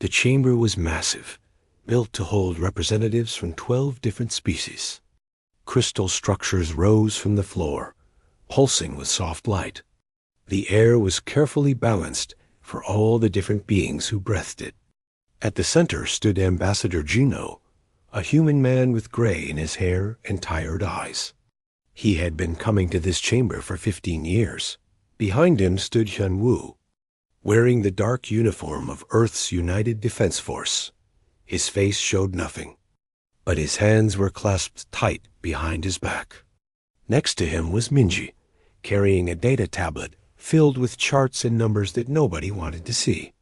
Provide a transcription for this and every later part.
The chamber was massive, built to hold representatives from 12 different species. Crystal structures rose from the floor, pulsing with soft light. The air was carefully balanced for all the different beings who breathed it. At the center stood Ambassador Gino, a human man with gray in his hair and tired eyes. He had been coming to this chamber for 15 years. Behind him stood Hyun Woo, wearing the dark uniform of Earth's United Defense Force. His face showed nothing, but his hands were clasped tight behind his back. Next to him was Minji, carrying a data tablet filled with charts and numbers that nobody wanted to see.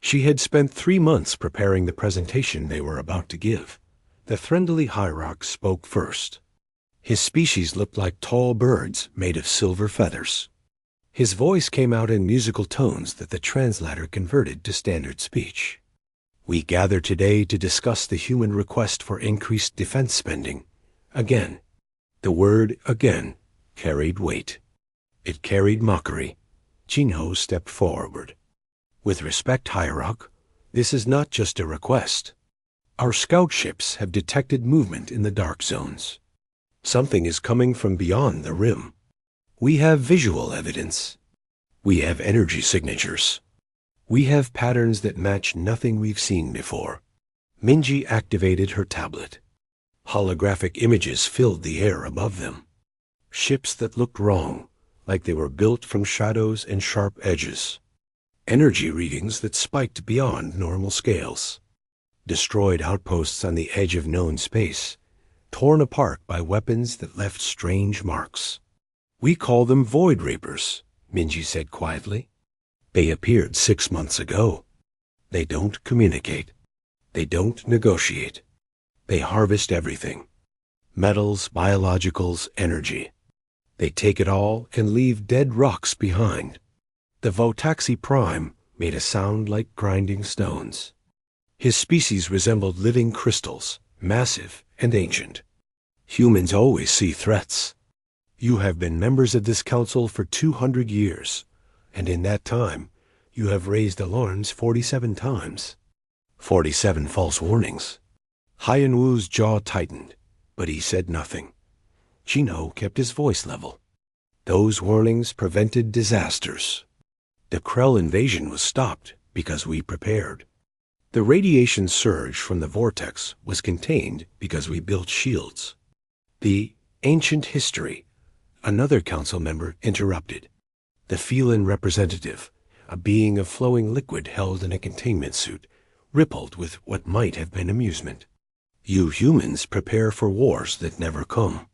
She had spent 3 months preparing the presentation they were about to give. The friendly Hierarch spoke first. His species looked like tall birds made of silver feathers. His voice came out in musical tones that the translator converted to standard speech. We gather today to discuss the human request for increased defense spending. Again. The word again carried weight. It carried mockery. Jinho stepped forward. With respect, Hierarch, this is not just a request. Our scout ships have detected movement in the dark zones. Something is coming from beyond the rim. We have visual evidence. We have energy signatures. We have patterns that match nothing we've seen before. Minji activated her tablet. Holographic images filled the air above them. Ships that looked wrong, like they were built from shadows and sharp edges. Energy readings that spiked beyond normal scales. Destroyed outposts on the edge of known space, torn apart by weapons that left strange marks. We call them Void Reapers, Minji said quietly. They appeared 6 months ago. They don't communicate. They don't negotiate. They harvest everything. Metals, biologicals, energy. They take it all and leave dead rocks behind. The Votaxi Prime made a sound like grinding stones. His species resembled living crystals, massive and ancient. Humans always see threats. You have been members of this council for 200 years, and in that time, you have raised alarms 47 times. 47 false warnings. Hyun Woo's jaw tightened, but he said nothing. Chino kept his voice level. Those warnings prevented disasters. The Krell invasion was stopped because we prepared. The radiation surge from the vortex was contained because we built shields. The ancient history, another council member interrupted. The feline representative, a being of flowing liquid held in a containment suit, rippled with what might have been amusement. You humans prepare for wars that never come.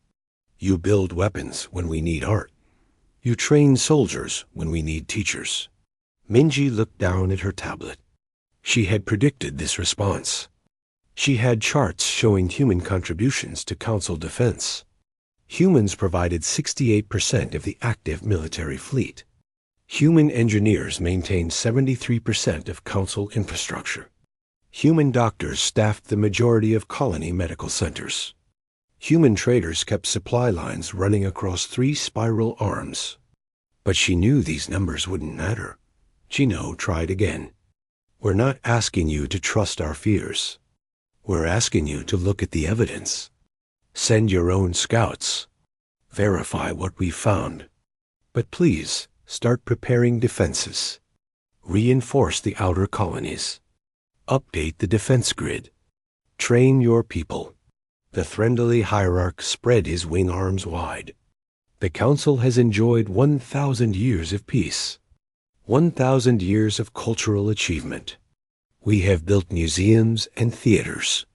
You build weapons when we need art. You train soldiers when we need teachers. Minji looked down at her tablet. She had predicted this response. She had charts showing human contributions to council defense. Humans provided 68% of the active military fleet. Human engineers maintained 73% of council infrastructure. Human doctors staffed the majority of colony medical centers. Human traders kept supply lines running across 3 spiral arms. But she knew these numbers wouldn't matter. Chino tried again. We're not asking you to trust our fears. We're asking you to look at the evidence. Send your own scouts. Verify what we found. But please, start preparing defenses. Reinforce the outer colonies. Update the defense grid. Train your people. The friendly hierarch spread his wing arms wide. The council has enjoyed 1,000 years of peace. 1,000 years of cultural achievement. We have built museums and theaters.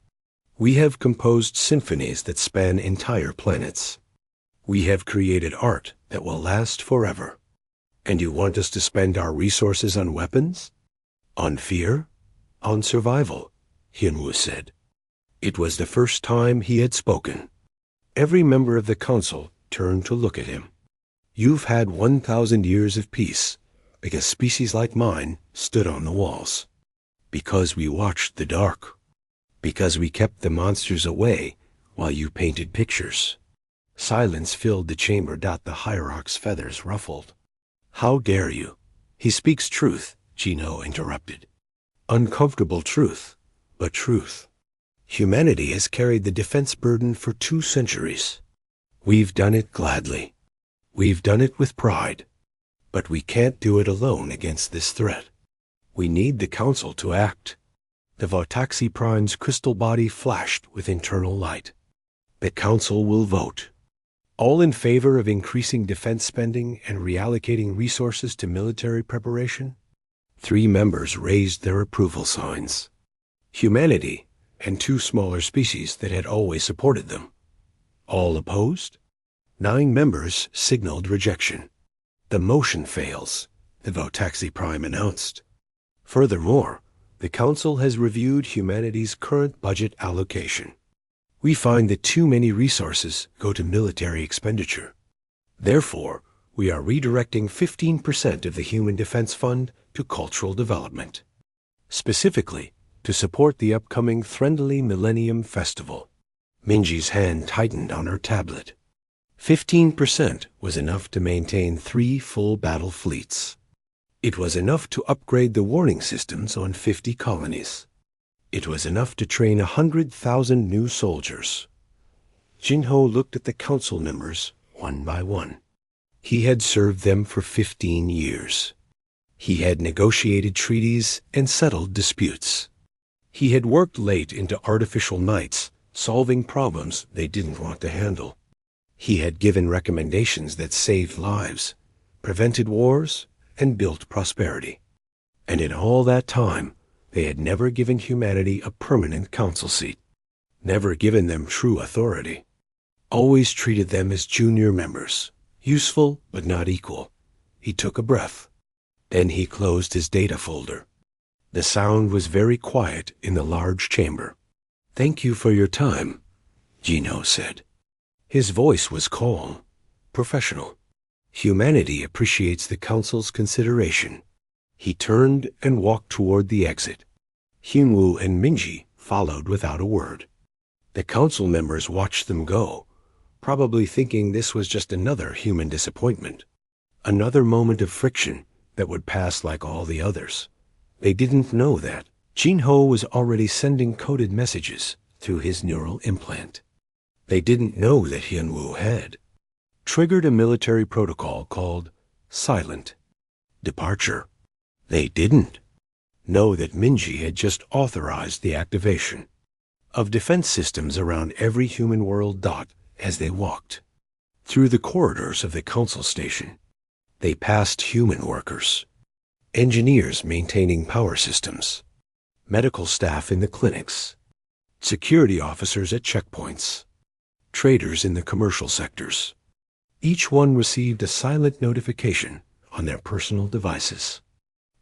We have composed symphonies that span entire planets. We have created art that will last forever. And you want us to spend our resources on weapons? On fear? On survival? Hyun-woo said. It was the first time he had spoken. Every member of the council turned to look at him. You've had 1,000 years of peace, because species like mine stood on the walls. Because we watched the dark. Because we kept the monsters away while you painted pictures. Silence filled the chamber. The hierarch's feathers ruffled. How dare you? He speaks truth, Chino interrupted. Uncomfortable truth, but truth. Humanity has carried the defense burden for 2 centuries. We've done it gladly. We've done it with pride. But we can't do it alone against this threat. We need the Council to act. The Vartaxi Prime's crystal body flashed with internal light. The Council will vote. All in favor of increasing defense spending and reallocating resources to military preparation? 3 members raised their approval signs. Humanity and 2 smaller species that had always supported them. All opposed? 9 members signaled rejection. The motion fails, the Vartaxi Prime announced. Furthermore, the Council has reviewed humanity's current budget allocation. We find that too many resources go to military expenditure. Therefore, we are redirecting 15% of the Human Defense Fund to cultural development. Specifically, to support the upcoming Friendly Millennium Festival. Minji's hand tightened on her tablet. 15% was enough to maintain 3 full battle fleets. It was enough to upgrade the warning systems on 50 colonies. It was enough to train 100,000 new soldiers. Jinho looked at the council members one by one. He had served them for 15 years. He had negotiated treaties and settled disputes. He had worked late into artificial nights, solving problems they didn't want to handle. He had given recommendations that saved lives, prevented wars, and built prosperity. And in all that time, they had never given humanity a permanent council seat, never given them true authority, always treated them as junior members, useful but not equal. He took a breath. Then he closed his data folder. The sound was very quiet in the large chamber. "Thank you for your time," Jinho said. His voice was calm, professional. Humanity appreciates the Council's consideration. He turned and walked toward the exit. Hyunwoo and Minji followed without a word. The Council members watched them go, probably thinking this was just another human disappointment, another moment of friction that would pass like all the others. They didn't know that Jinho was already sending coded messages through his neural implant. They didn't know that Hyunwoo had triggered a military protocol called Silent Departure. They didn't know that Minji had just authorized the activation of defense systems around every human world dot as they walked through the corridors of the council station. They passed human workers, engineers maintaining power systems, medical staff in the clinics, security officers at checkpoints, traders in the commercial sectors. Each one received a silent notification on their personal devices.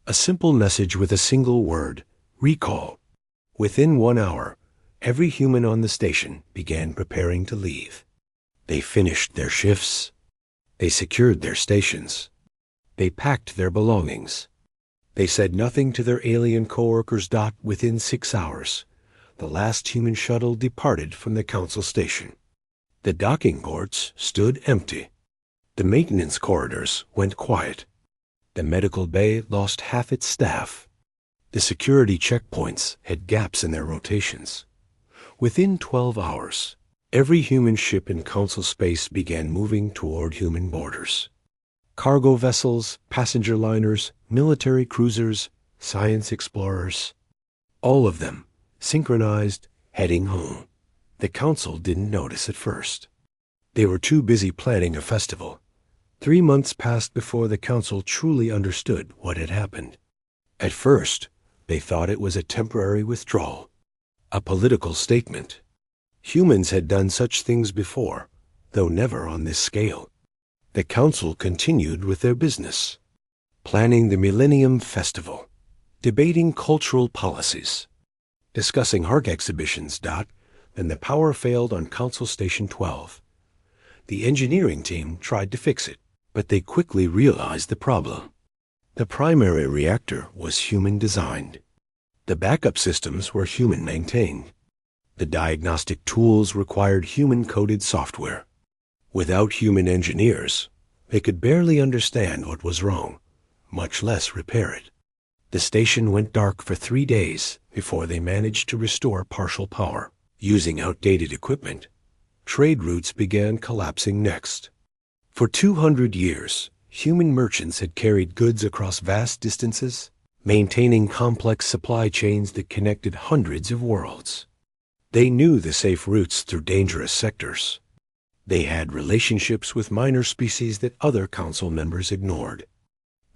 A simple message with a single word, recall. Within 1 hour, every human on the station began preparing to leave. They finished their shifts. They secured their stations. They packed their belongings. They said nothing to their alien coworkers. Within 6 hours, the last human shuttle departed from the council station. The docking ports stood empty. The maintenance corridors went quiet. The medical bay lost half its staff. The security checkpoints had gaps in their rotations. Within 12 hours, every human ship in council space began moving toward human borders. Cargo vessels, passenger liners, military cruisers, science explorers, all of them synchronized, heading home. The council didn't notice at first. They were too busy planning a festival. 3 months passed before the council truly understood what had happened. At first, they thought it was a temporary withdrawal, a political statement. Humans had done such things before, though never on this scale. The council continued with their business, planning the Millennium Festival, debating cultural policies, discussing art exhibitions. Then the power failed on Council Station 12. The engineering team tried to fix it, but they quickly realized the problem. The primary reactor was human-designed. The backup systems were human-maintained. The diagnostic tools required human-coded software. Without human engineers, they could barely understand what was wrong, much less repair it. The station went dark for 3 days before they managed to restore partial power. Using outdated equipment, trade routes began collapsing next. For 200 years, human merchants had carried goods across vast distances, maintaining complex supply chains that connected hundreds of worlds. They knew the safe routes through dangerous sectors. They had relationships with minor species that other council members ignored.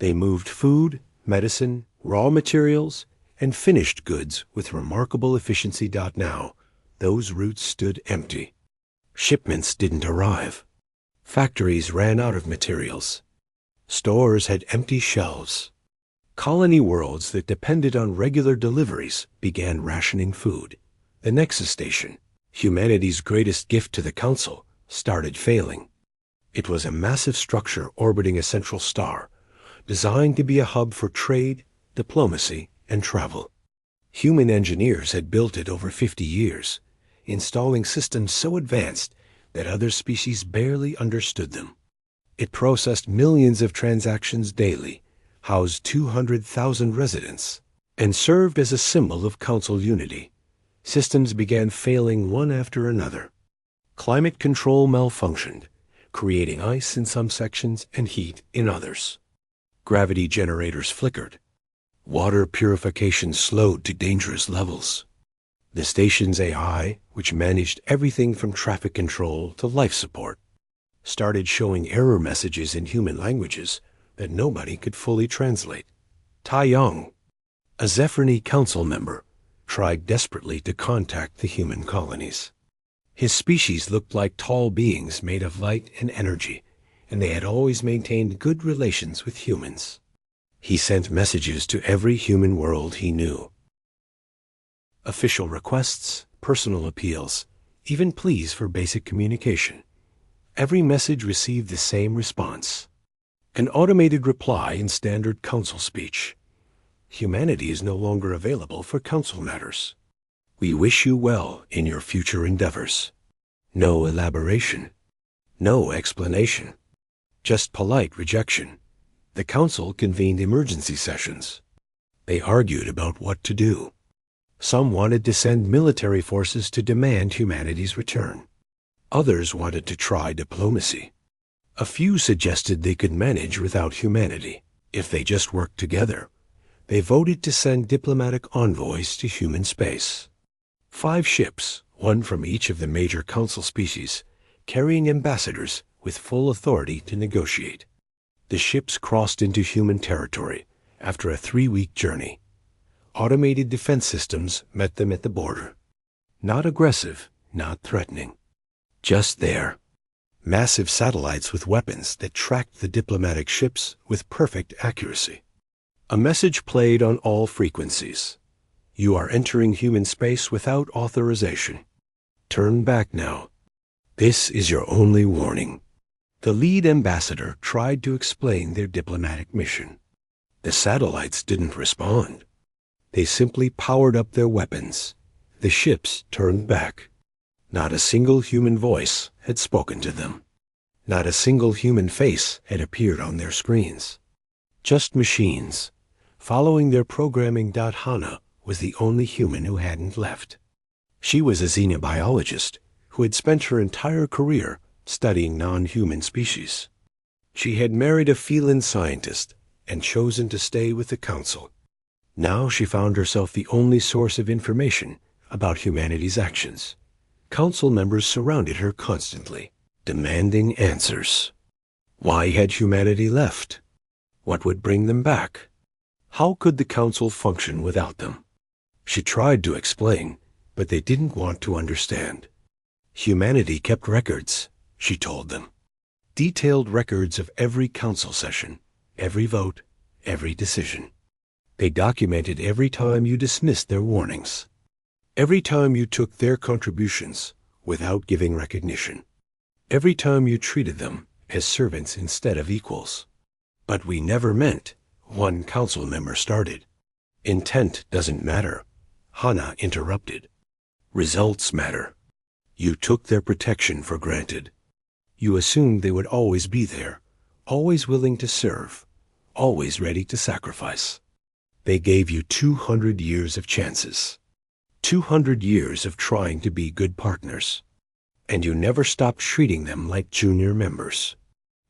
They moved food, medicine, raw materials, and finished goods with remarkable efficiency. Now, those routes stood empty. Shipments didn't arrive. Factories ran out of materials. Stores had empty shelves. Colony worlds that depended on regular deliveries began rationing food. The Nexus Station, humanity's greatest gift to the Council, started failing. It was a massive structure orbiting a central star, designed to be a hub for trade, diplomacy, and travel. Human engineers had built it over 50 years, installing systems so advanced that other species barely understood them. It processed millions of transactions daily, housed 200,000 residents, and served as a symbol of Council unity. Systems began failing one after another. Climate control malfunctioned, creating ice in some sections and heat in others. Gravity generators flickered. Water purification slowed to dangerous levels. The station's AI, which managed everything from traffic control to life support, started showing error messages in human languages that nobody could fully translate. Tai Yong, a Zephyrini council member, tried desperately to contact the human colonies. His species looked like tall beings made of light and energy, and they had always maintained good relations with humans. He sent messages to every human world he knew. Official requests, personal appeals, even pleas for basic communication. Every message received the same response. An automated reply in standard council speech. Humanity is no longer available for council matters. We wish you well in your future endeavors. No elaboration. No explanation. Just polite rejection. The council convened emergency sessions. They argued about what to do. Some wanted to send military forces to demand humanity's return. Others wanted to try diplomacy. A few suggested they could manage without humanity, if they just worked together. They voted to send diplomatic envoys to human space. 5 ships, one from each of the major council species, carrying ambassadors with full authority to negotiate. The ships crossed into human territory after a 3-week journey. Automated defense systems met them at the border. Not aggressive, not threatening. Just there. Massive satellites with weapons that tracked the diplomatic ships with perfect accuracy. A message played on all frequencies. You are entering human space without authorization. Turn back now. This is your only warning. The lead ambassador tried to explain their diplomatic mission. The satellites didn't respond. They simply powered up their weapons. The ships turned back. Not a single human voice had spoken to them. Not a single human face had appeared on their screens. Just machines, following their programming. Hana was the only human who hadn't left. She was a xenobiologist who had spent her entire career studying non-human species. She had married a feline scientist and chosen to stay with the council. Now she found herself the only source of information about humanity's actions. Council members surrounded her constantly, demanding answers. Why had humanity left? What would bring them back? How could the council function without them? She tried to explain, but they didn't want to understand. Humanity kept records, she told them. Detailed records of every council session, every vote, every decision. They documented every time you dismissed their warnings. Every time you took their contributions without giving recognition. Every time you treated them as servants instead of equals. But we never meant, one council member started. Intent doesn't matter, Hana interrupted. Results matter. You took their protection for granted. You assumed they would always be there, always willing to serve, always ready to sacrifice. They gave you 200 years of chances. 200 years of trying to be good partners. And you never stopped treating them like junior members.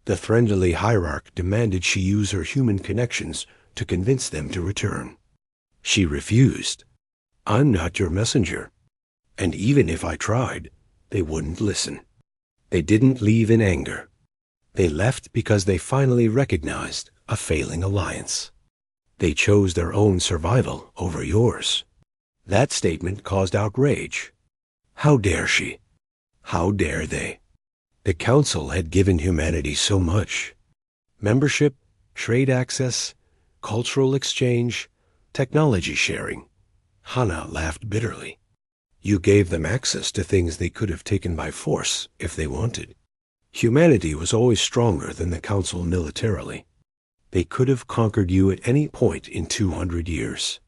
The friendly hierarch demanded she use her human connections to convince them to return. She refused. I'm not your messenger. And even if I tried, they wouldn't listen. They didn't leave in anger. They left because they finally recognized a failing alliance. They chose their own survival over yours. That statement caused outrage. How dare she? How dare they? The Council had given humanity so much. Membership, trade access, cultural exchange, technology sharing. Hana laughed bitterly. You gave them access to things they could have taken by force if they wanted. Humanity was always stronger than the Council militarily. They could have conquered you at any point in 200 years.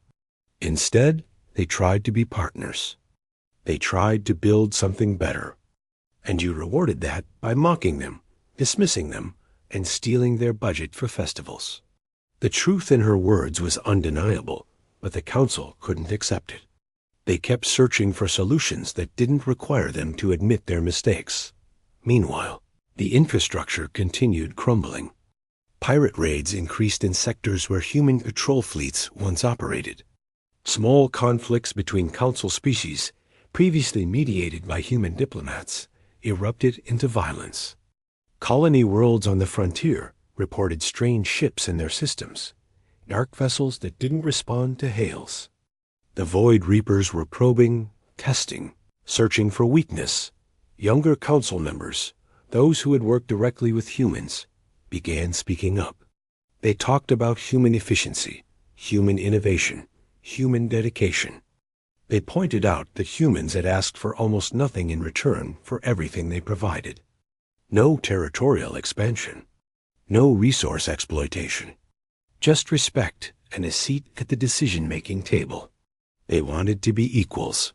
Instead, they tried to be partners. They tried to build something better. And you rewarded that by mocking them, dismissing them, and stealing their budget for festivals. The truth in her words was undeniable, but the Council couldn't accept it. They kept searching for solutions that didn't require them to admit their mistakes. Meanwhile, the infrastructure continued crumbling. Pirate raids increased in sectors where human patrol fleets once operated. Small conflicts between Council species, previously mediated by human diplomats, erupted into violence. Colony worlds on the frontier reported strange ships in their systems, dark vessels that didn't respond to hails. The Void Reapers were probing, testing, searching for weakness. Younger Council members, those who had worked directly with humans, began speaking up. They talked about human efficiency, human innovation, human dedication. They pointed out that humans had asked for almost nothing in return for everything they provided. No territorial expansion. No resource exploitation. Just respect and a seat at the decision-making table. They wanted to be equals.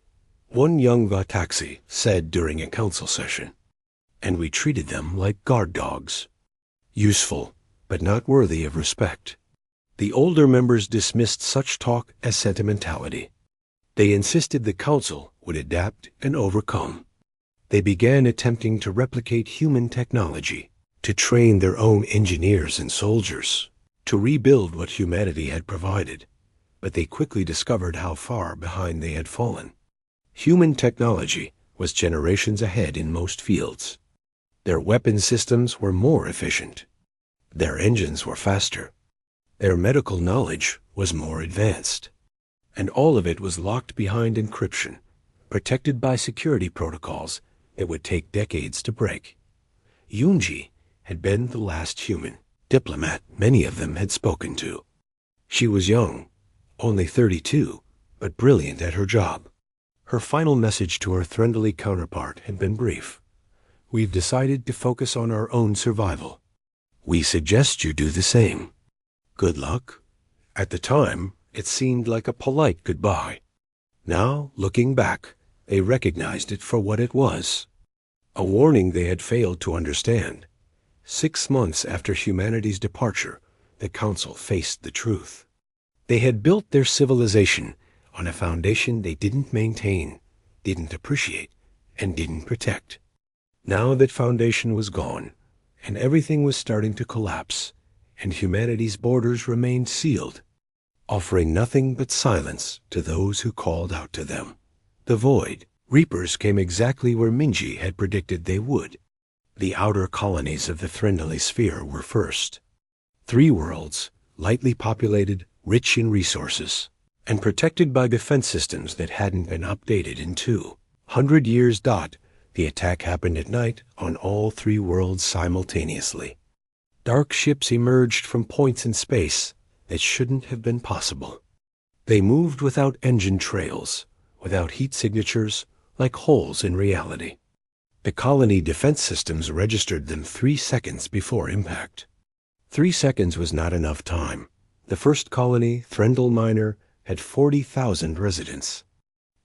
One young Vataxi said during a council session, and we treated them like guard dogs. Useful, but not worthy of respect. The older members dismissed such talk as sentimentality. They insisted the Council would adapt and overcome. They began attempting to replicate human technology, to train their own engineers and soldiers, to rebuild what humanity had provided. But they quickly discovered how far behind they had fallen. Human technology was generations ahead in most fields. Their weapon systems were more efficient. Their engines were faster. Their medical knowledge was more advanced. And all of it was locked behind encryption, protected by security protocols that would take decades to break. Yunji had been the last human diplomat many of them had spoken to. She was young, only 32, but brilliant at her job. Her final message to her friendly counterpart had been brief. We've decided to focus on our own survival. We suggest you do the same. Good luck. At the time, it seemed like a polite goodbye. Now, looking back, they recognized it for what it was. A warning they had failed to understand. 6 months after humanity's departure, the Council faced the truth. They had built their civilization on a foundation they didn't maintain, didn't appreciate, and didn't protect. Now that foundation was gone, and everything was starting to collapse, and humanity's borders remained sealed, offering nothing but silence to those who called out to them. The Void Reapers came exactly where Minji had predicted they would. The outer colonies of the friendly sphere were first. 3 worlds, lightly populated, rich in resources, and protected by defense systems that hadn't been updated in 200 years. The attack happened at night on all 3 worlds simultaneously. Dark ships emerged from points in space that shouldn't have been possible. They moved without engine trails, without heat signatures, like holes in reality. The colony defense systems registered them 3 seconds before impact. 3 seconds was not enough time. The first colony, Threndel Minor, had 40,000 residents.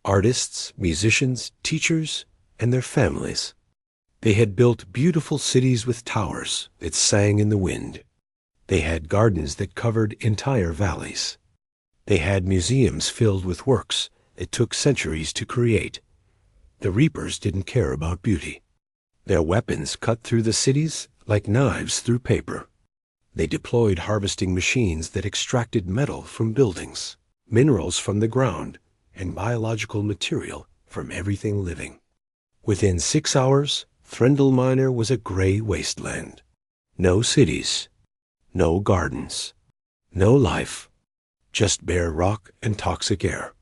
Artists, musicians, teachers, and their families. They had built beautiful cities with towers that sang in the wind. They had gardens that covered entire valleys. They had museums filled with works it took centuries to create. The Reapers didn't care about beauty. Their weapons cut through the cities like knives through paper. They deployed harvesting machines that extracted metal from buildings, minerals from the ground, and biological material from everything living. Within 6 hours, Threndel Minor was a gray wasteland. No cities, no gardens, no life, just bare rock and toxic air.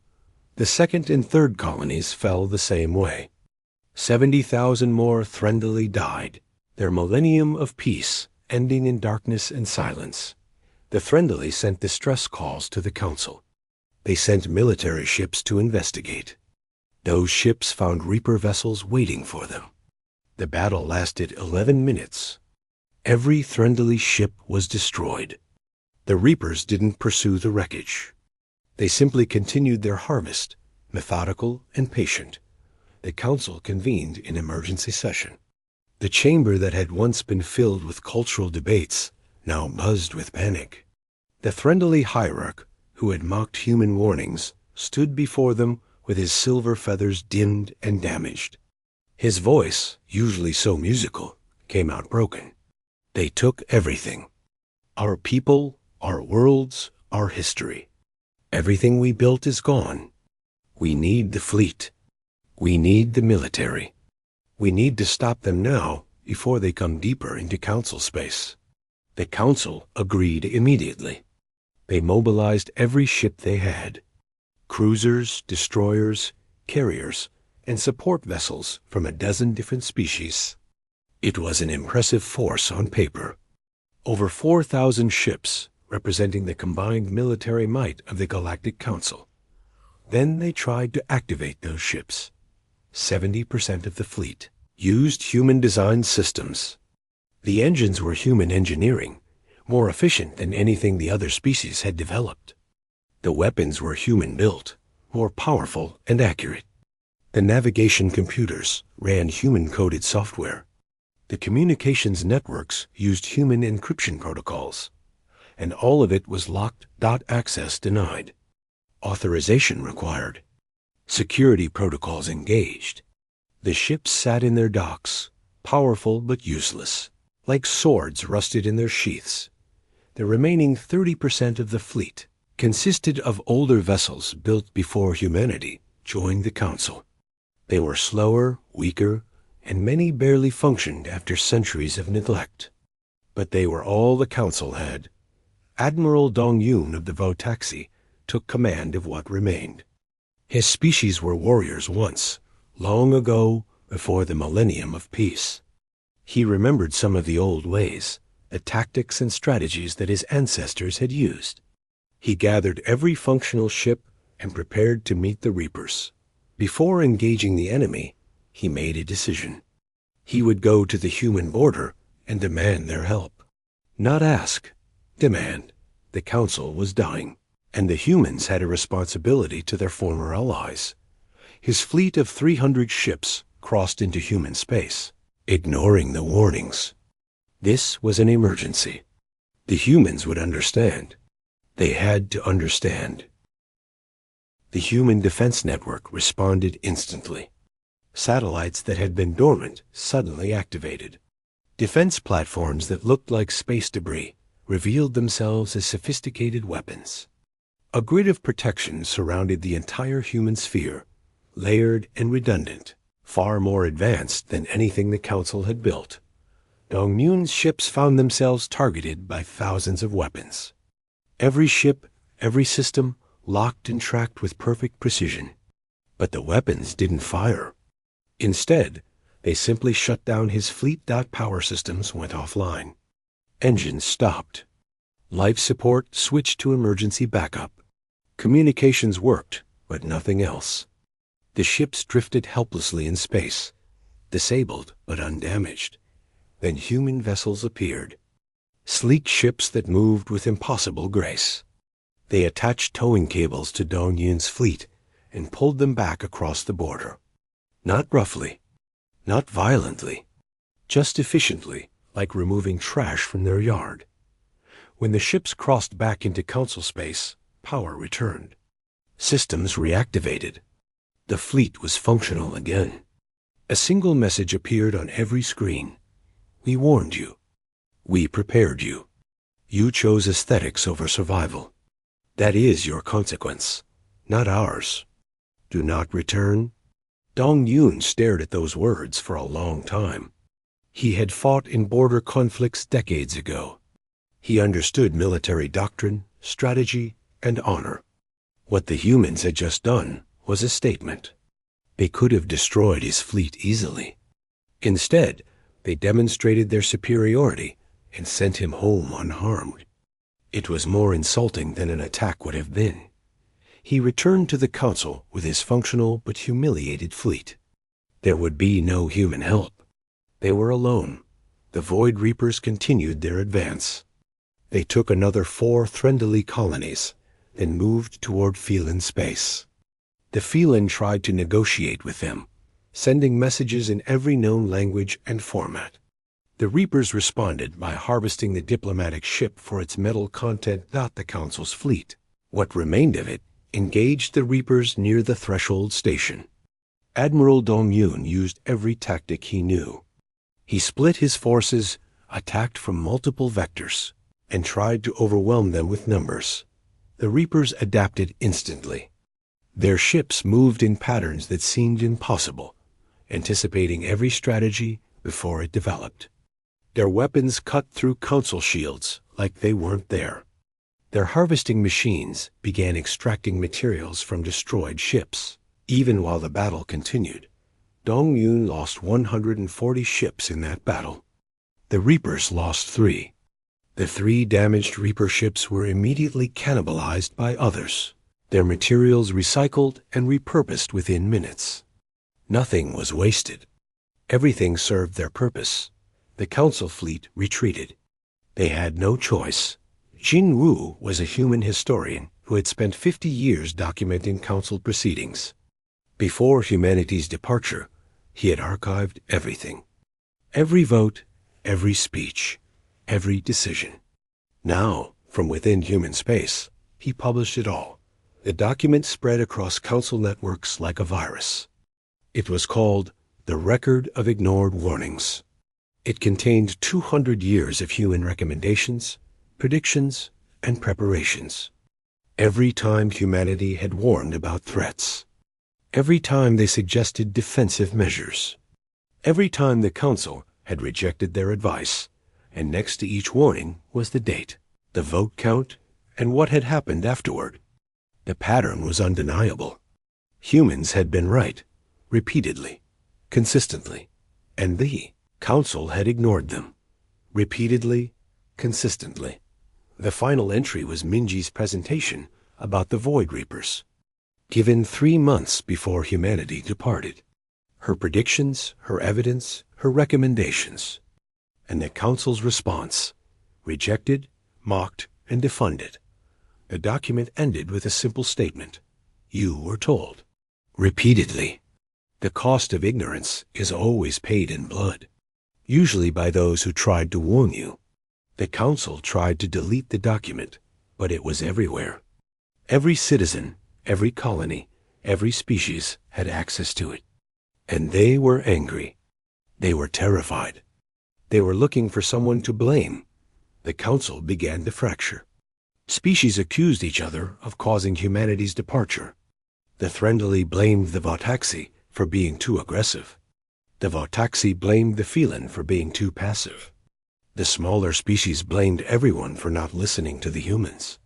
The second and third colonies fell the same way. 70,000 more Threndeli died, their millennium of peace ending in darkness and silence. The Threndeli sent distress calls to the Council. They sent military ships to investigate. Those ships found Reaper vessels waiting for them. The battle lasted 11 minutes. Every Threndeli ship was destroyed. The Reapers didn't pursue the wreckage. They simply continued their harvest, methodical and patient. The Council convened in emergency session. The chamber that had once been filled with cultural debates now buzzed with panic. The Threndeli hierarch, who had mocked human warnings, stood before them with his silver feathers dimmed and damaged. His voice, usually so musical, came out broken. They took everything. Our people, our worlds, our history. Everything we built is gone. We need the fleet. We need the military. We need to stop them now before they come deeper into Council space. The Council agreed immediately. They mobilized every ship they had. Cruisers, destroyers, carriers, and support vessels from a dozen different species. It was an impressive force on paper. Over 4,000 ships, representing the combined military might of the Galactic Council. Then they tried to activate those ships. 70% of the fleet used human-designed systems. The engines were human engineering, more efficient than anything the other species had developed. The weapons were human-built, more powerful and accurate. The navigation computers ran human-coded software. The communications networks used human encryption protocols. And all of it was locked, access denied. Authorization required. Security protocols engaged. The ships sat in their docks, powerful but useless, like swords rusted in their sheaths. The remaining 30% of the fleet consisted of older vessels built before humanity joined the Council. They were slower, weaker, and many barely functioned after centuries of neglect. But they were all the Council had. Admiral Dong-Yun of the Votaxi took command of what remained. His species were warriors once, long ago, before the millennium of peace. He remembered some of the old ways, the tactics and strategies that his ancestors had used. He gathered every functional ship and prepared to meet the Reapers. Before engaging the enemy, he made a decision. He would go to the human border and demand their help. Not ask, demand. The Council was dying, and the humans had a responsibility to their former allies. His fleet of 300 ships crossed into human space, ignoring the warnings. This was an emergency. The humans would understand. They had to understand. The Human Defense Network responded instantly. Satellites that had been dormant suddenly activated. Defense platforms that looked like space debris revealed themselves as sophisticated weapons. A grid of protection surrounded the entire human sphere, layered and redundant, far more advanced than anything the Council had built. Dong-Yun's ships found themselves targeted by thousands of weapons. Every ship, every system, locked and tracked with perfect precision. But the weapons didn't fire. Instead, they simply shut down his fleet. Power systems went offline. Engines stopped. Life support switched to emergency backup. Communications worked, but nothing else. The ships drifted helplessly in space, disabled but undamaged. Then human vessels appeared. Sleek ships that moved with impossible grace. They attached towing cables to Dong-Yun's fleet and pulled them back across the border. Not roughly, not violently, just efficiently, like removing trash from their yard. When the ships crossed back into Council space, power returned. Systems reactivated. The fleet was functional again. A single message appeared on every screen. We warned you. We prepared you. You chose aesthetics over survival. That is your consequence, not ours. Do not return. Dong Yun stared at those words for a long time. He had fought in border conflicts decades ago. He understood military doctrine, strategy, and honor. What the humans had just done was a statement. They could have destroyed his fleet easily. Instead, they demonstrated their superiority and sent him home unharmed. It was more insulting than an attack would have been. He returned to the council with his functional but humiliated fleet. There would be no human help. They were alone. The Void Reapers continued their advance. They took another 4 Threndali colonies, then moved toward Phelan space. The Phelan tried to negotiate with them, sending messages in every known language and format. The Reapers responded by harvesting the diplomatic ship for its metal content, not the Council's fleet. What remained of it engaged the Reapers near the Threshold Station. Admiral Dong Yun used every tactic he knew. He split his forces, attacked from multiple vectors, and tried to overwhelm them with numbers. The Reapers adapted instantly. Their ships moved in patterns that seemed impossible, anticipating every strategy before it developed. Their weapons cut through Council shields like they weren't there. Their harvesting machines began extracting materials from destroyed ships. Even while the battle continued, Dong Yun lost 140 ships in that battle. The Reapers lost 3. The 3 damaged Reaper ships were immediately cannibalized by others, their materials recycled and repurposed within minutes. Nothing was wasted. Everything served their purpose. The Council fleet retreated. They had no choice. Jin Wu was a human historian who had spent 50 years documenting Council proceedings. Before humanity's departure, he had archived everything. Every vote, every speech, every decision. Now, from within human space, he published it all. The document spread across Council networks like a virus. It was called The Record of Ignored Warnings. It contained 200 years of human recommendations, predictions, and preparations. Every time humanity had warned about threats. Every time they suggested defensive measures. Every time the Council had rejected their advice, and next to each warning was the date, the vote count, and what had happened afterward. The pattern was undeniable. Humans had been right, repeatedly, consistently, and the Council had ignored them, repeatedly, consistently. The final entry was Minji's presentation about the Void Reapers, given 3 months before humanity departed. Her predictions, her evidence, her recommendations. And the Council's response, rejected, mocked, and defunded. The document ended with a simple statement. You were told. Repeatedly. The cost of ignorance is always paid in blood, usually by those who tried to warn you. The Council tried to delete the document, but it was everywhere. Every citizen, every colony, every species had access to it. And they were angry. They were terrified. They were looking for someone to blame. The Council began to fracture. Species accused each other of causing humanity's departure. The Threndali blamed the Vautaxi for being too aggressive. The Vautaxi blamed the Phelan for being too passive. The smaller species blamed everyone for not listening to the humans.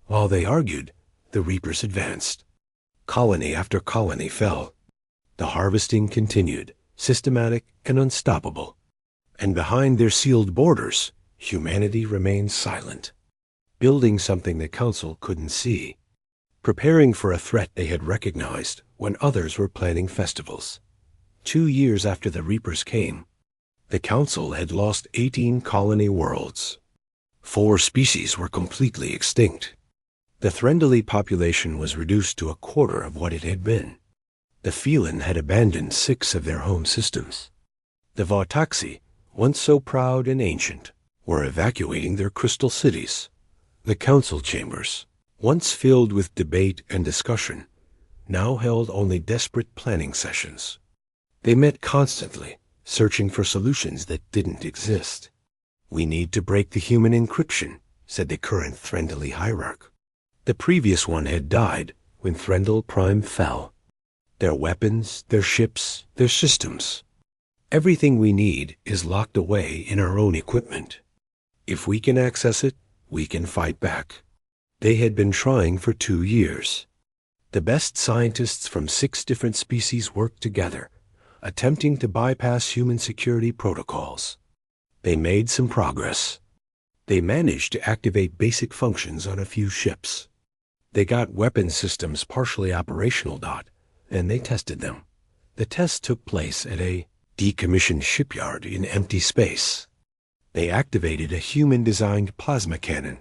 While they argued, the Reapers advanced. Colony after colony fell. The harvesting continued, systematic and unstoppable. And behind their sealed borders, humanity remained silent, building something the Council couldn't see, preparing for a threat they had recognized when others were planning festivals. 2 years after the Reapers came, the Council had lost 18 colony worlds. 4 species were completely extinct. The Threndali population was reduced to a quarter of what it had been. The Phelan had abandoned 6 of their home systems. The Vautaxi, once so proud and ancient, were evacuating their crystal cities, the council chambers, once filled with debate and discussion, now held only desperate planning sessions. They met constantly, searching for solutions that didn't exist. "We need to break the human encryption," said the current Threndeli hierarch. The previous one had died when Threndel Prime fell. Their weapons, their ships, their systems. Everything we need is locked away in our own equipment. If we can access it, we can fight back. They had been trying for 2 years. The best scientists from 6 different species worked together, attempting to bypass human security protocols. They made some progress. They managed to activate basic functions on a few ships. They got weapon systems partially operational, and they tested them. The test took place at a decommissioned shipyard in empty space. They activated a human-designed plasma cannon,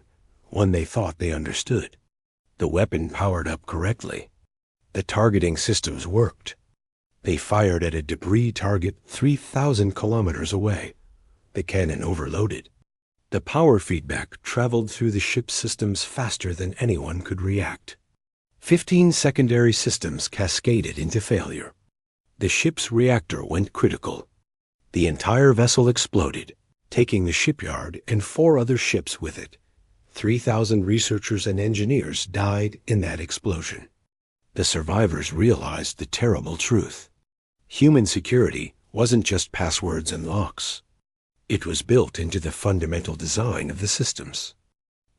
one they thought they understood. The weapon powered up correctly. The targeting systems worked. They fired at a debris target 3,000 kilometers away. The cannon overloaded. The power feedback traveled through the ship's systems faster than anyone could react. 15 secondary systems cascaded into failure. The ship's reactor went critical. The entire vessel exploded, taking the shipyard and 4 other ships with it. 3,000 researchers and engineers died in that explosion. The survivors realized the terrible truth. Human security wasn't just passwords and locks. It was built into the fundamental design of the systems.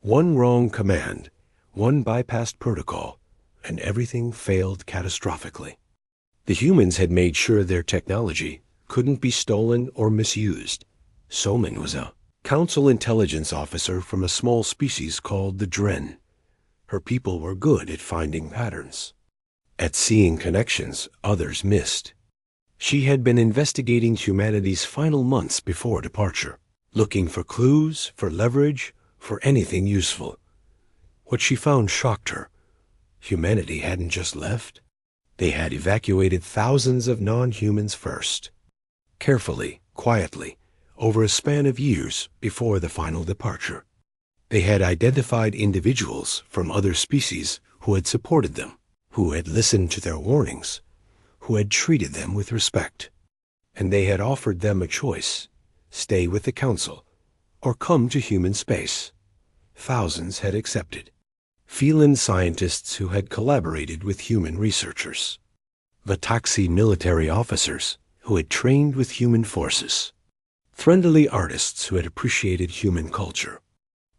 One wrong command, one bypassed protocol, and everything failed catastrophically. The humans had made sure their technology couldn't be stolen or misused. Soman was a council intelligence officer from a small species called the Dren. Her people were good at finding patterns, at seeing connections others missed. She had been investigating humanity's final months before departure, looking for clues, for leverage, for anything useful. What she found shocked her. Humanity hadn't just left. They had evacuated thousands of non-humans first. Carefully, quietly, over a span of years before the final departure. They had identified individuals from other species who had supported them, who had listened to their warnings, who had treated them with respect. And they had offered them a choice: stay with the Council or come to human space. Thousands had accepted. Phelan scientists who had collaborated with human researchers. Vataxi military officers who had trained with human forces. Threndeli artists who had appreciated human culture.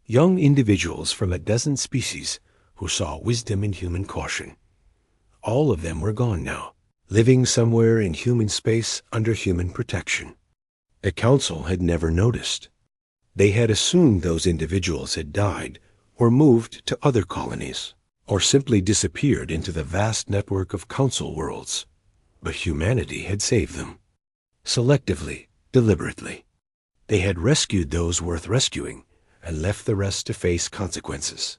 Young individuals from a dozen species who saw wisdom in human caution. All of them were gone now, living somewhere in human space under human protection. The Council had never noticed. They had assumed those individuals had died or moved to other colonies, or simply disappeared into the vast network of Council worlds. But humanity had saved them. Selectively, deliberately. They had rescued those worth rescuing and left the rest to face consequences.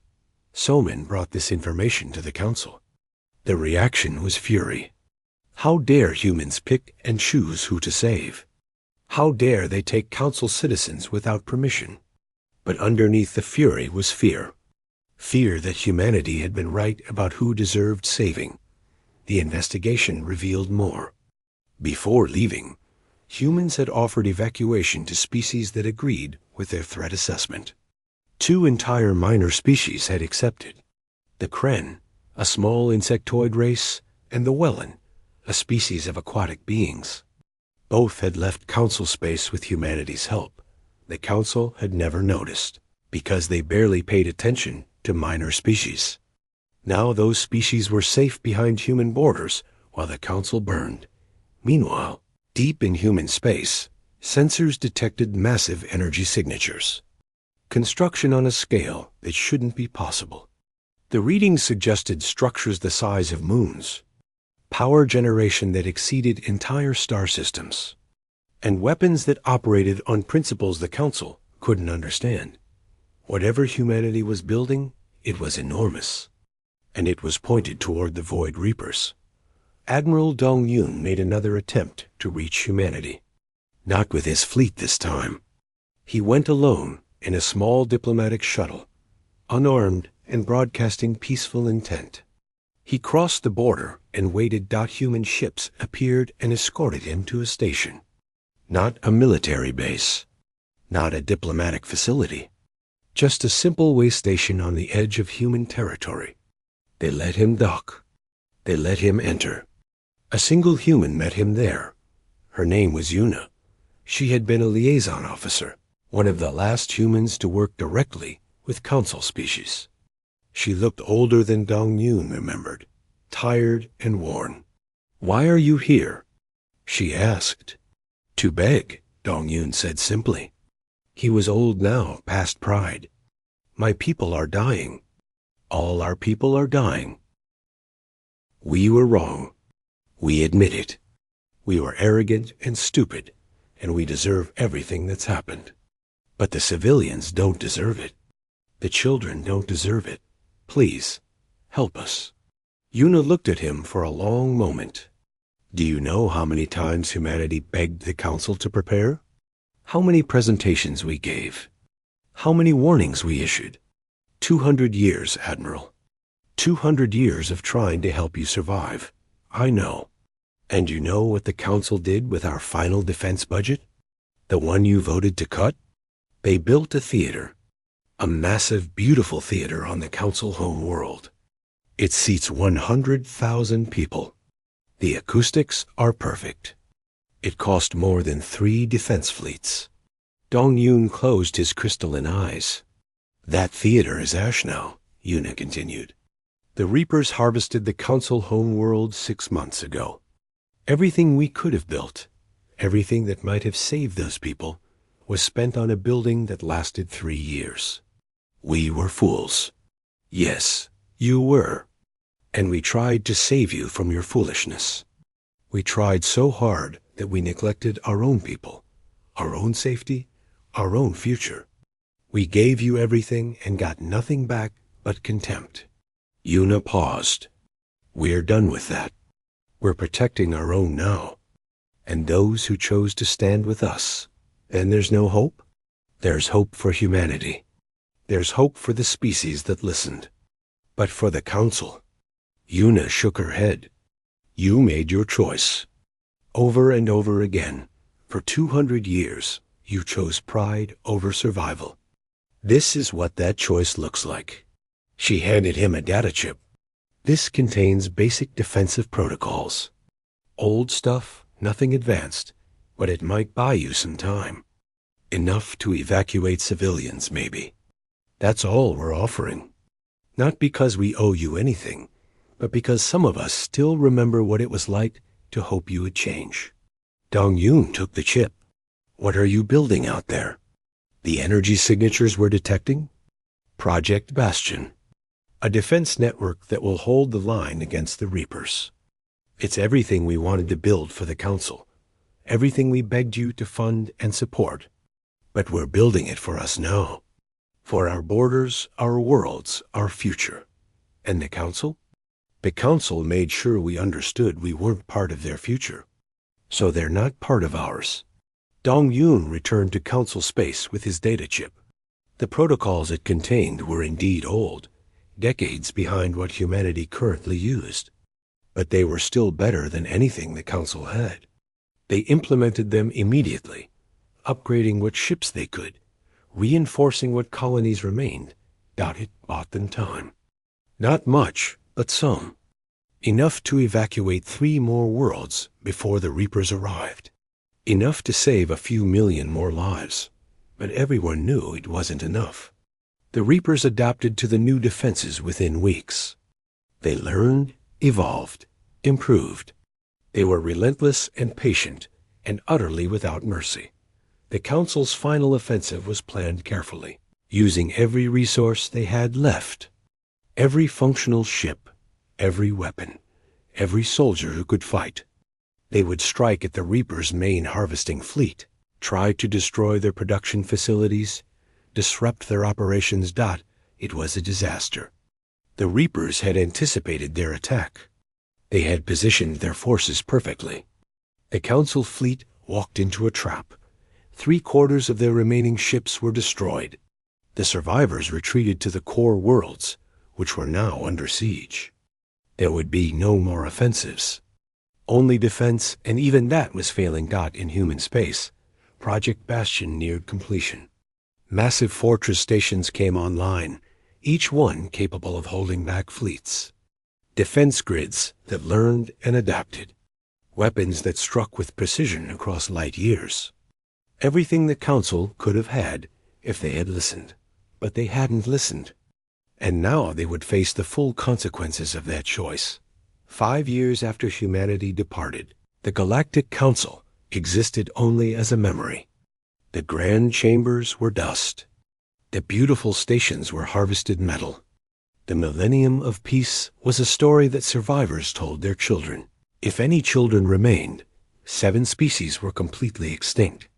Soman brought this information to the Council. The reaction was fury. How dare humans pick and choose who to save? How dare they take Council citizens without permission? But underneath the fury was fear. Fear that humanity had been right about who deserved saving. The investigation revealed more. Before leaving, humans had offered evacuation to species that agreed with their threat assessment. 2 entire minor species had accepted. The Kren, a small insectoid race, and the Wellan, a species of aquatic beings. Both had left Council space with humanity's help. The Council had never noticed, because they barely paid attention to minor species. Now those species were safe behind human borders while the Council burned. Meanwhile, deep in human space, sensors detected massive energy signatures. Construction on a scale that shouldn't be possible. The readings suggested structures the size of moons, power generation that exceeded entire star systems, and weapons that operated on principles the Council couldn't understand. Whatever humanity was building, it was enormous, and it was pointed toward the Void Reapers. Admiral Dong Yun made another attempt to reach humanity. Not with his fleet this time. He went alone in a small diplomatic shuttle, unarmed and broadcasting peaceful intent. He crossed the border and waited. Human ships appeared and escorted him to a station. Not a military base, not a diplomatic facility, just a simple way station on the edge of human territory. They let him dock. They let him enter. A single human met him there. Her name was Yuna. She had been a liaison officer, one of the last humans to work directly with council species. She looked older than Dong Yun remembered, tired and worn. "Why are you here?" she asked. "To beg," Dong Yun said simply. He was old now, past pride. "My people are dying. All our people are dying. We were wrong. We admit it. We were arrogant and stupid, and we deserve everything that's happened. But the civilians don't deserve it. The children don't deserve it. Please, help us." Yuna looked at him for a long moment. "Do you know how many times humanity begged the council to prepare? How many presentations we gave? How many warnings we issued? 200 years, Admiral. 200 years of trying to help you survive. I know. And you know what the council did with our final defense budget? The one you voted to cut? They built a theater. A massive, beautiful theater on the council home world. It seats 100,000 people. The acoustics are perfect. It cost more than 3 defense fleets." Dong Yun closed his crystalline eyes. "That theater is ash now," Yuna continued. "The Reapers harvested the council home world 6 months ago. Everything we could have built, everything that might have saved those people, was spent on a building that lasted 3 years. We were fools. Yes, you were. And we tried to save you from your foolishness. We tried so hard that we neglected our own people, our own safety, our own future. We gave you everything and got nothing back but contempt." Yuna paused. "We're done with that. We're protecting our own now. And those who chose to stand with us. Then there's no hope? There's hope for humanity. There's hope for the species that listened. But for the council..." Yuna shook her head. "You made your choice. Over and over again, for 200 years, you chose pride over survival. This is what that choice looks like." She handed him a data chip. "This contains basic defensive protocols. Old stuff, nothing advanced, but it might buy you some time. Enough to evacuate civilians, maybe. That's all we're offering. Not because we owe you anything, but because some of us still remember what it was like to hope you would change." Dong Yun took the chip. "What are you building out there?" The energy signatures we're detecting? Project Bastion. A defense network that will hold the line against the Reapers. It's everything we wanted to build for the Council. Everything we begged you to fund and support. But we're building it for us now. For our borders, our worlds, our future. And the Council? The Council made sure we understood we weren't part of their future. So they're not part of ours. Dong Yun returned to Council space with his data chip. The protocols it contained were indeed old, decades behind what humanity currently used. But they were still better than anything the Council had. They implemented them immediately, upgrading what ships they could, reinforcing what colonies remained. It bought them time. Not much, but some. Enough to evacuate 3 more worlds before the Reapers arrived. Enough to save a few million more lives. But everyone knew it wasn't enough. The Reapers adapted to the new defenses within weeks. They learned, evolved, improved. They were relentless and patient, and utterly without mercy. The Council's final offensive was planned carefully, using every resource they had left. Every functional ship, every weapon, every soldier who could fight. They would strike at the Reapers' main harvesting fleet, try to destroy their production facilities, disrupt their operations. It was a disaster. The Reapers had anticipated their attack. They had positioned their forces perfectly. The Council fleet walked into a trap. 3/4 of their remaining ships were destroyed. The survivors retreated to the core worlds, which were now under siege. There would be no more offensives. Only defense, and even that was failing dot in human space. Project Bastion neared completion. Massive fortress stations came online, each one capable of holding back fleets. Defense grids that learned and adapted. Weapons that struck with precision across light years. Everything the Council could have had if they had listened. But they hadn't listened. And now they would face the full consequences of that choice. 5 years after humanity departed, the Galactic Council existed only as a memory. The grand chambers were dust. The beautiful stations were harvested metal. The millennium of peace was a story that survivors told their children. If any children remained, 7 species were completely extinct.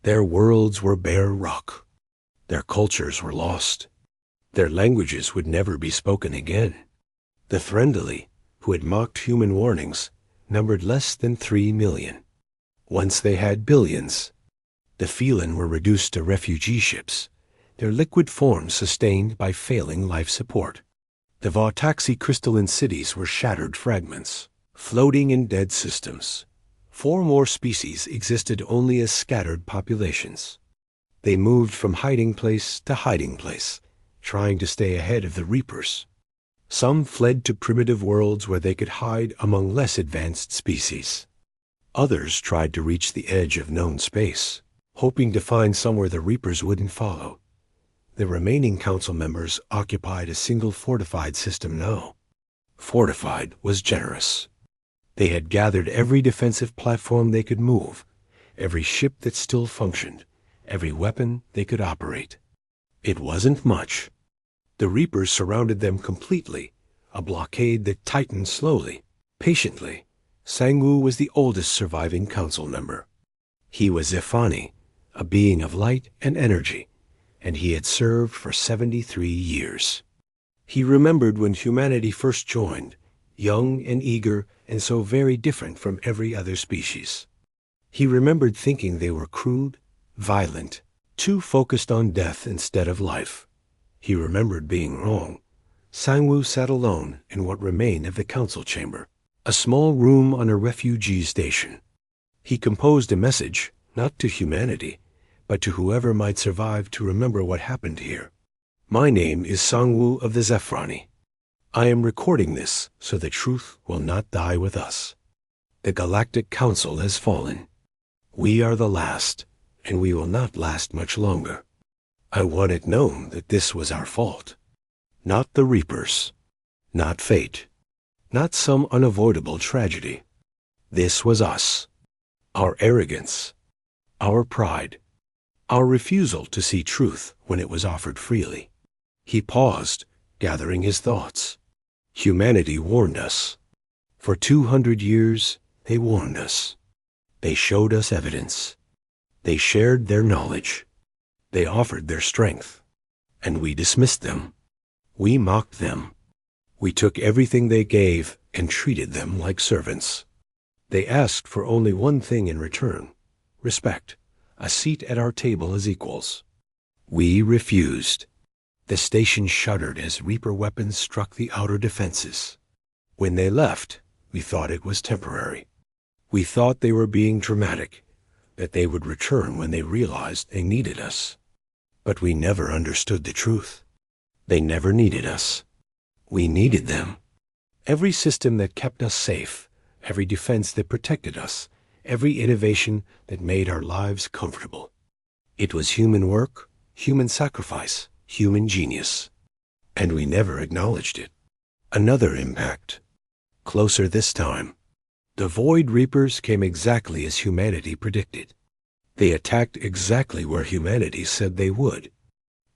Their worlds were bare rock. Their cultures were lost. Their languages would never be spoken again. The Threndali, who had mocked human warnings, numbered less than 3 million. Once they had billions. The Phelan were reduced to refugee ships, their liquid forms sustained by failing life support. The Vautaxi crystalline cities were shattered fragments, floating in dead systems. 4 more species existed only as scattered populations. They moved from hiding place to hiding place, trying to stay ahead of the Reapers. Some fled to primitive worlds where they could hide among less advanced species. Others tried to reach the edge of known space, hoping to find somewhere the Reapers wouldn't follow. The remaining council members occupied a single fortified system now. Fortified was generous. They had gathered every defensive platform they could move, every ship that still functioned, every weapon they could operate. It wasn't much. The Reapers surrounded them completely, a blockade that tightened slowly, patiently. Sangwoo was the oldest surviving council member. He was Zephani, a being of light and energy, and he had served for 73 years. He remembered when humanity first joined, young and eager and so very different from every other species. He remembered thinking they were crude, violent, too focused on death instead of life. He remembered being wrong. Sangwoo sat alone in what remained of the council chamber, a small room on a refugee station. He composed a message, not to humanity, but to whoever might survive to remember what happened here. My name is Sangwoo of the Zephrani. I am recording this so the truth will not die with us. The Galactic Council has fallen. We are the last, and we will not last much longer. I want it known that this was our fault. Not the Reapers. Not fate. Not some unavoidable tragedy. This was us. Our arrogance. Our pride. Our refusal to see truth when it was offered freely. He paused, gathering his thoughts. Humanity warned us. For 200 years, they warned us. They showed us evidence. They shared their knowledge. They offered their strength. And we dismissed them. We mocked them. We took everything they gave and treated them like servants. They asked for only one thing in return: respect, a seat at our table as equals. We refused. The station shuddered as Reaper weapons struck the outer defenses. When they left, we thought it was temporary. We thought they were being dramatic, that they would return when they realized they needed us. But we never understood the truth. They never needed us. We needed them. Every system that kept us safe, every defense that protected us, every innovation that made our lives comfortable. It was human work, human sacrifice, human genius. And we never acknowledged it. Another impact. Closer this time. The Void Reapers came exactly as humanity predicted. They attacked exactly where humanity said they would.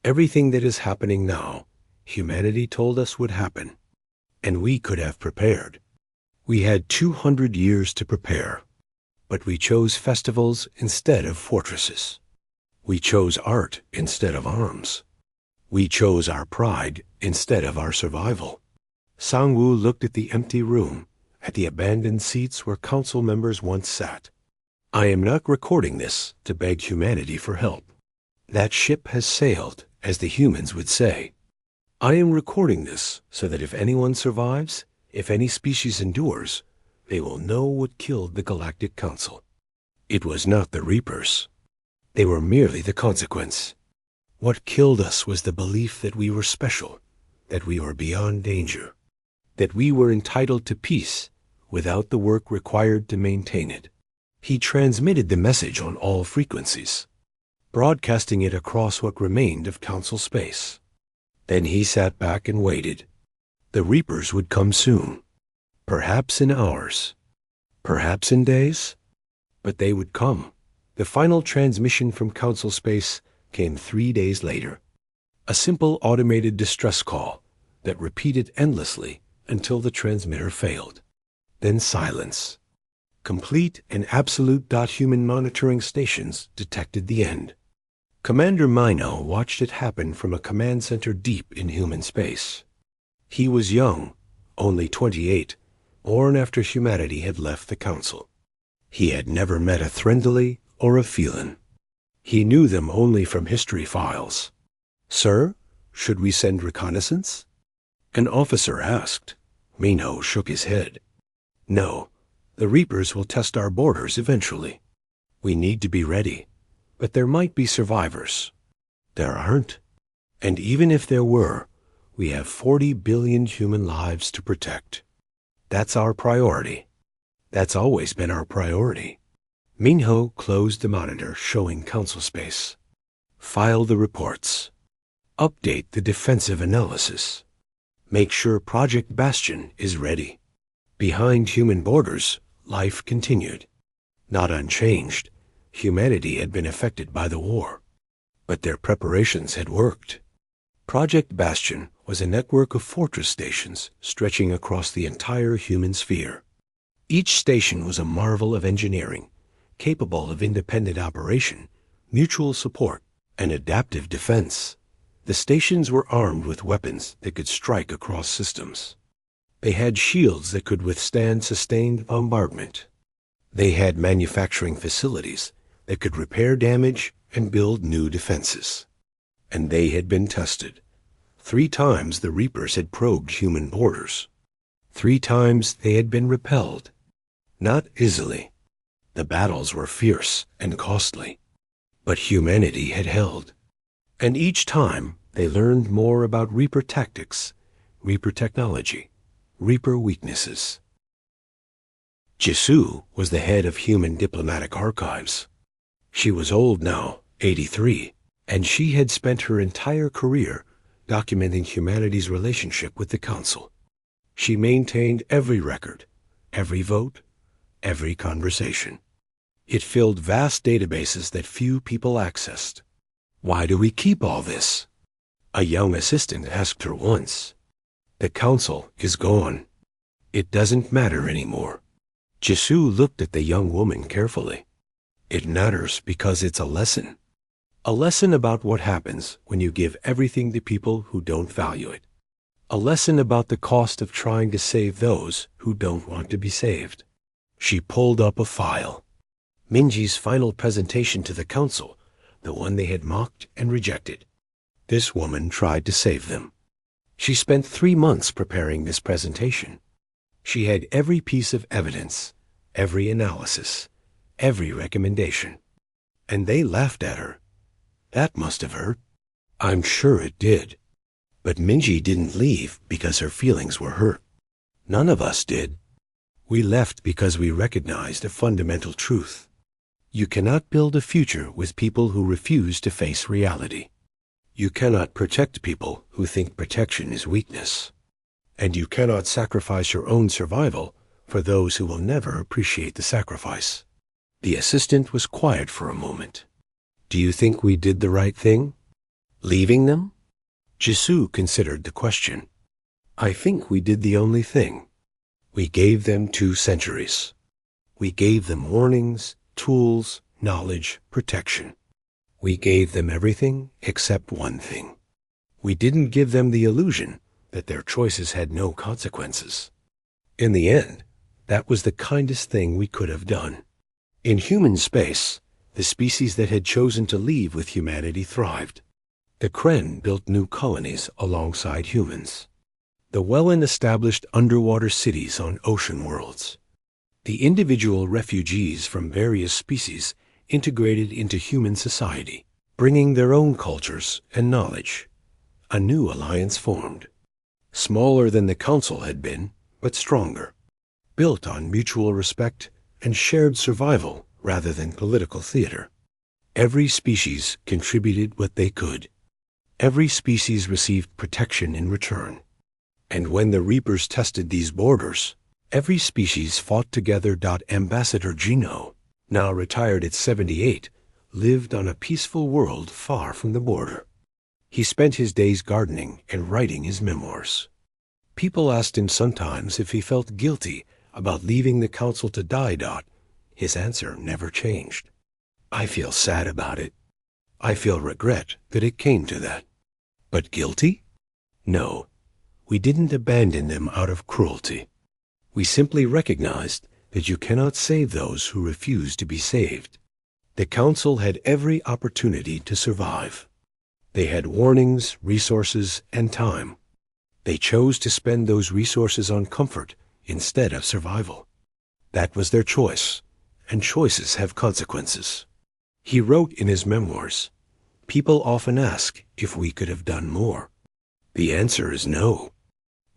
Everything that is happening now, humanity told us would happen. And we could have prepared. We had 200 years to prepare. But we chose festivals instead of fortresses. We chose art instead of arms. We chose our pride instead of our survival. Sangwoo looked at the empty room, at the abandoned seats where council members once sat. I am not recording this to beg humanity for help. That ship has sailed, as the humans would say. I am recording this so that if anyone survives, if any species endures, they will know what killed the Galactic Council. It was not the Reapers. They were merely the consequence. What killed us was the belief that we were special, that we were beyond danger, that we were entitled to peace without the work required to maintain it. He transmitted the message on all frequencies, broadcasting it across what remained of Council space. Then he sat back and waited. The Reapers would come soon, perhaps in hours, perhaps in days, but they would come. The final transmission from Council space came 3 days later. A simple automated distress call that repeated endlessly until the transmitter failed. Then silence. Complete and absolute human monitoring stations detected the end. Commander Mino watched it happen from a command center deep in human space. He was young, only 28, born after humanity had left the Council. He had never met a Threndley or a Phelan. He knew them only from history files. "Sir, should we send reconnaissance?" An officer asked. Mino shook his head. "No, the Reapers will test our borders eventually. We need to be ready, but there might be survivors. There aren't. And even if there were, we have 40 billion human lives to protect. That's our priority. That's always been our priority." Minho closed the monitor showing Council space. "File the reports. Update the defensive analysis. Make sure Project Bastion is ready." Behind human borders, life continued. Not unchanged, humanity had been affected by the war. But their preparations had worked. Project Bastion was a network of fortress stations stretching across the entire human sphere. Each station was a marvel of engineering, capable of independent operation, mutual support, and adaptive defense. The stations were armed with weapons that could strike across systems. They had shields that could withstand sustained bombardment. They had manufacturing facilities that could repair damage and build new defenses. And they had been tested. 3 times the Reapers had probed human borders. 3 times they had been repelled. Not easily. The battles were fierce and costly. But humanity had held. And each time they learned more about Reaper tactics, Reaper technology, Reaper weaknesses. Jisoo was the head of Human Diplomatic Archives. She was old now, 83, and she had spent her entire career documenting humanity's relationship with the Council. She maintained every record, every vote, every conversation. It filled vast databases that few people accessed. "Why do we keep all this?" a young assistant asked her once. "The Council is gone. It doesn't matter anymore." Jisoo looked at the young woman carefully. "It matters because it's a lesson. A lesson about what happens when you give everything to people who don't value it. A lesson about the cost of trying to save those who don't want to be saved." She pulled up a file. Minji's final presentation to the Council, the one they had mocked and rejected. This woman tried to save them. She spent 3 months preparing this presentation. She had every piece of evidence, every analysis, every recommendation. And they laughed at her. That must have hurt. I'm sure it did. But Minji didn't leave because her feelings were hurt. None of us did. We left because we recognized a fundamental truth. You cannot build a future with people who refuse to face reality. You cannot protect people who think protection is weakness. And you cannot sacrifice your own survival for those who will never appreciate the sacrifice. The assistant was quiet for a moment. "Do you think we did the right thing? Leaving them?" Jisoo considered the question. "I think we did the only thing. We gave them 2 centuries. We gave them warnings, tools, knowledge, protection. We gave them everything except one thing. We didn't give them the illusion that their choices had no consequences. In the end, that was the kindest thing we could have done." In human space, the species that had chosen to leave with humanity thrived. The Kren built new colonies alongside humans. The well-established underwater cities on ocean worlds. The individual refugees from various species integrated into human society, bringing their own cultures and knowledge. A new alliance formed. Smaller than the Council had been, but stronger. Built on mutual respect and shared survival rather than political theater. Every species contributed what they could. Every species received protection in return. And when the Reapers tested these borders, every species fought together. Ambassador Gino, now retired at 78, lived on a peaceful world far from the border. He spent his days gardening and writing his memoirs. People asked him sometimes if he felt guilty about leaving the Council to die. His answer never changed. I feel sad about it. I feel regret that it came to that. But guilty? No. We didn't abandon them out of cruelty. We simply recognized that you cannot save those who refuse to be saved. The Council had every opportunity to survive. They had warnings, resources, and time. They chose to spend those resources on comfort instead of survival. That was their choice, and choices have consequences. He wrote in his memoirs, "People often ask if we could have done more. The answer is no.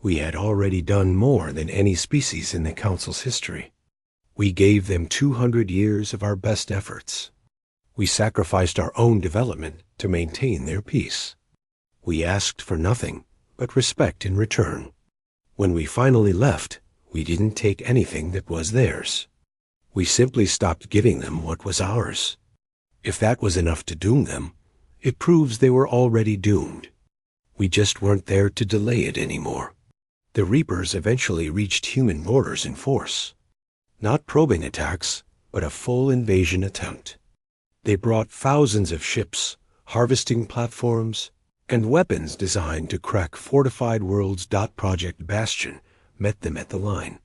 We had already done more than any species in the Council's history. We gave them 200 years of our best efforts. We sacrificed our own development to maintain their peace. We asked for nothing but respect in return. When we finally left, we didn't take anything that was theirs. We simply stopped giving them what was ours. If that was enough to doom them, it proves they were already doomed. We just weren't there to delay it anymore." The Reapers eventually reached human borders in force. Not probing attacks, but a full invasion attempt. They brought thousands of ships, harvesting platforms, and weapons designed to crack fortified worlds. Project Bastion met them at the line.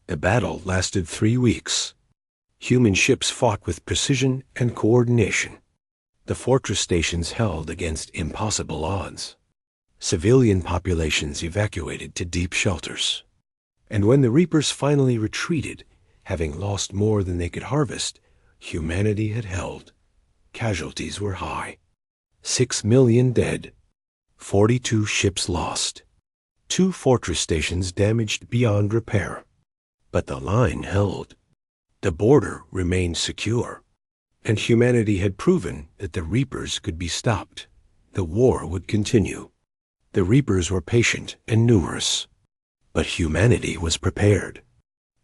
The battle lasted 3 weeks. Human ships fought with precision and coordination. The fortress stations held against impossible odds. Civilian populations evacuated to deep shelters. And when the Reapers finally retreated, having lost more than they could harvest, humanity had held. Casualties were high. 6 million dead. 42 ships lost. 2 fortress stations damaged beyond repair. But the line held. The border remained secure. And humanity had proven that the Reapers could be stopped. The war would continue. The Reapers were patient and numerous. But humanity was prepared.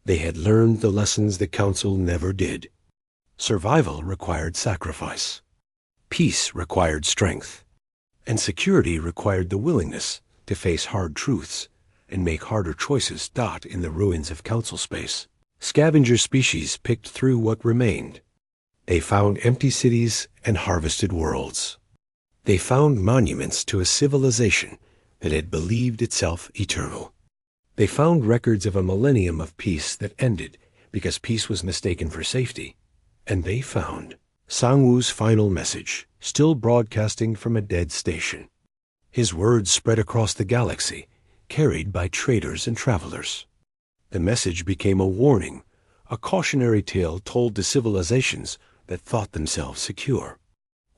They had learned the lessons the Council never did. Survival required sacrifice. Peace required strength. And security required the willingness to face hard truths and make harder choices. In the ruins of Council space, scavenger species picked through what remained. They found empty cities and harvested worlds. They found monuments to a civilization that had believed itself eternal. They found records of a millennium of peace that ended because peace was mistaken for safety. And they found Sang-woo's final message, still broadcasting from a dead station. His words spread across the galaxy, carried by traders and travelers. The message became a warning, a cautionary tale told to civilizations that thought themselves secure.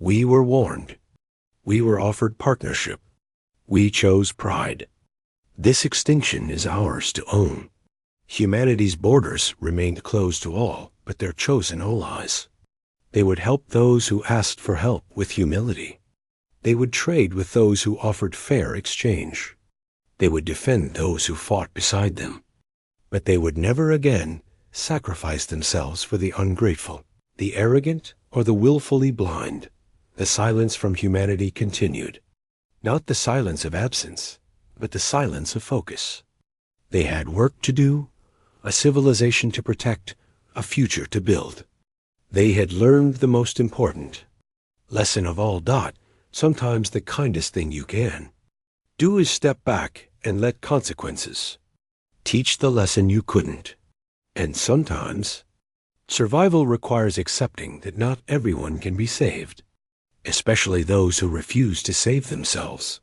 We were warned. We were offered partnership. We chose pride. This extinction is ours to own. Humanity's borders remained closed to all but their chosen allies. They would help those who asked for help with humility. They would trade with those who offered fair exchange. They would defend those who fought beside them. But they would never again sacrifice themselves for the ungrateful, the arrogant, or the willfully blind. The silence from humanity continued. Not the silence of absence, but the silence of focus. They had work to do, a civilization to protect, a future to build. They had learned the most important lesson of all. Sometimes the kindest thing you can do is step back and let consequences teach the lesson you couldn't. And sometimes survival requires accepting that not everyone can be saved. especially those who refuse to save themselves.